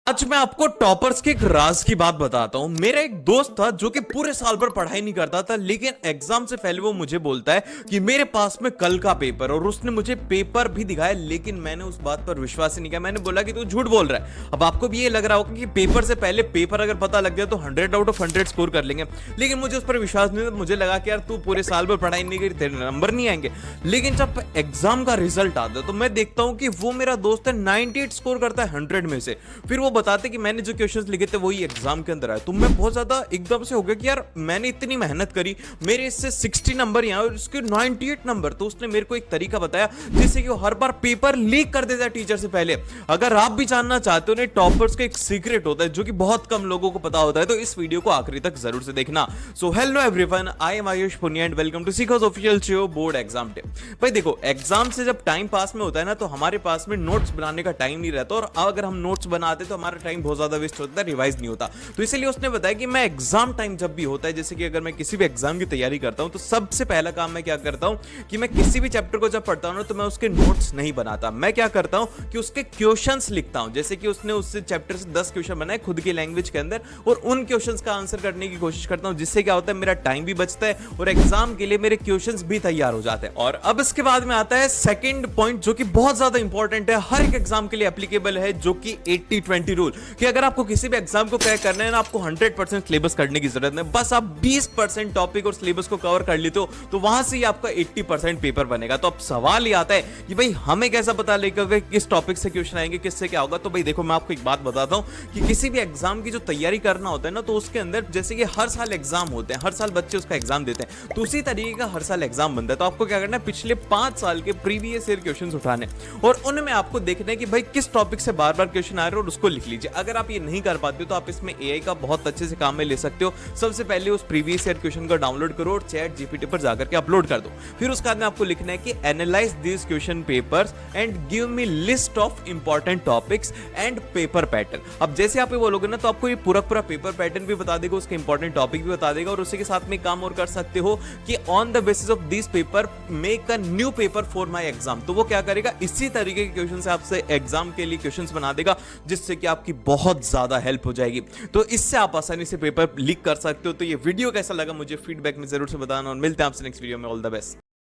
आज मैं आपको टॉपर्स के एक राज की बात बताता हूं। मेरा एक दोस्त था जो कि पूरे साल भर पढ़ाई नहीं करता था, लेकिन एग्जाम से पहले वो मुझे बोलता है कि मेरे पास में कल का पेपर, और उसने मुझे पेपर भी दिखाया, लेकिन मैंने उस बात पर विश्वास ही नहीं किया। मैंने बोला कि तू झूठ बोल रहा है। अब आपको भी ये लग रहा होगा कि पेपर से पहले पेपर अगर पता लग गया तो 100 आउट ऑफ 100 स्कोर कर लेंगे, लेकिन मुझे उस पर विश्वास नहीं था। मुझे लगा कि यार तू पूरे साल भर पढ़ाई नहीं करी, तेरे नंबर नहीं आएंगे। लेकिन जब एग्जाम का रिजल्ट आता है तो मैं देखता हूं कि वो मेरा दोस्त है 98 स्कोर करता है 100 में से। फिर वो बताते कि मैंने क्वेश्चंस लिखे थे वही एग्जाम के अंदर आए। तो मैं बहुत ज्यादा एकदम से हो गया कि यार मैंने इतनी मेहनत करी, मेरे इससे 60 नंबर यहाँ और उसके 98 नंबर। तो उसने मेरे को एक तरीका बताया जिससे कि वो हर बार पेपर लीक कर देता है टीचर से पहले। अगर आप भी जानना चाहते हो, टॉपर्स का एक सीक्रेट होता है जो कि बहुत कम लोगों को पता होता है, तो इस वीडियो को आखिरी तक जरूर से देखना। So hello everyone, I am Ayush Punia and welcome to Seekho's official show board exam day. भाई देखो, एग्जाम से जब टाइम पास में होता है ना, तो हमारे पास में नोट्स बनाने का टाइम नहीं रहता, और अगर हम नोट्स बनाते तो हमारा टाइम बहुत ज्यादा वेस्ट होता है, रिवाइज नहीं होता। तो इसलिए उसने बताया कि मैं एग्जाम टाइम जब भी होता है, जैसे कि अगर मैं किसी भी एग्जाम की तैयारी करता हूं, तो सबसे पहला काम मैं क्या करता हूं कि मैं किसी भी चैप्टर को जब पढ़ता हूं ना, तो मैं उसके नोट्स नहीं बनाता। मैं क्या करता हूं कि उसके क्वेश्चंस लिखता हूं। जैसे कि उसने उससे चैप्टर से 10 क्वेश्चन बनाए खुद की लैंग्वेज के अंदर, और उन क्वेश्चंस का आंसर करने की कोशिश करता हूं, जिससे क्या होता है मेरा टाइम भी बचता है और एग्जाम के लिए मेरे क्वेश्चंस भी तैयार हो जाते हैं। और अब इसके बाद में आता है सेकंड पॉइंट, जो कि बहुत ज्यादा इंपॉर्टेंट है, हर एक एग्जाम के लिए एप्लीकेबल है, जो कि 80-20 रूल। कि अगर आपको किसी भी एग्जाम को क्रैक करना है ना, आपको 100% सिलेबस करने की जरूरत नहीं, बस आप 20% टॉपिक और सिलेबस को कवर कर लेते हो, तो वहां से ही आपका 80% पेपर बनेगा। तो अब सवाल ये आता है कि भाई हमें कैसा पता लगेगा किस टॉपिक से क्वेश्चन आएंगे, किससे क्या होगा। तो भाई देखो, मैं आपको एक बात बताता हूं कि किसी भी एग्जाम की जो तैयारी करना होता है ना, तो उसके अंदर जैसे कि हर साल एग्जाम होते हैं, हर साल बच्चे उसका एग्जाम देते हैं, तो उसी तरीके का हर साल एग्जाम बनता है। तो आपको क्या करना है, पिछले 5 साल के प्रीवियस ईयर क्वेश्चन उठाने, और उनमें आपको देखना है कि भाई किस टॉपिक से बार बार क्वेश्चन आ रहे हैं, और उसको लिख लीजिए। अगर आप ये नहीं कर पाते हो तो आप इसमें एआई का बहुत अच्छे से काम में ले सकते हो। सबसे पहले उस प्रीवियस ईयर क्वेश्चन को डाउनलोड करो और चैट जीपीटी पर जाकर के अपलोड कर दो। फिर उसके बाद में आपको लिखना है कि analyse this question papers and give me list of important topics and paper pattern. अब जैसे आप ये बोलोगे ना, तो आपको ये पूरा पेपर पैटर्न भी बता देगा, उसके इंपॉर्टेंट टॉपिक भी बता देगा, और उसी के साथ में काम और कर सकते हो कि on the basis of this paper make a new paper for my exam. तो वो क्या करेगा, इसी तरीके के क्वेश्चन से आपसे एग्जाम के लिए क्वेश्चंस बना देगा, जिससे कि आपकी बहुत ज्यादा हेल्प हो जाएगी। तो इससे आप आसानी से पेपर लीक कर सकते हो। तो ये वीडियो कैसा लगा मुझे फीडबैक में जरूर से बताना, और मिलते हैं आपसे नेक्स्ट वीडियो में। All the best.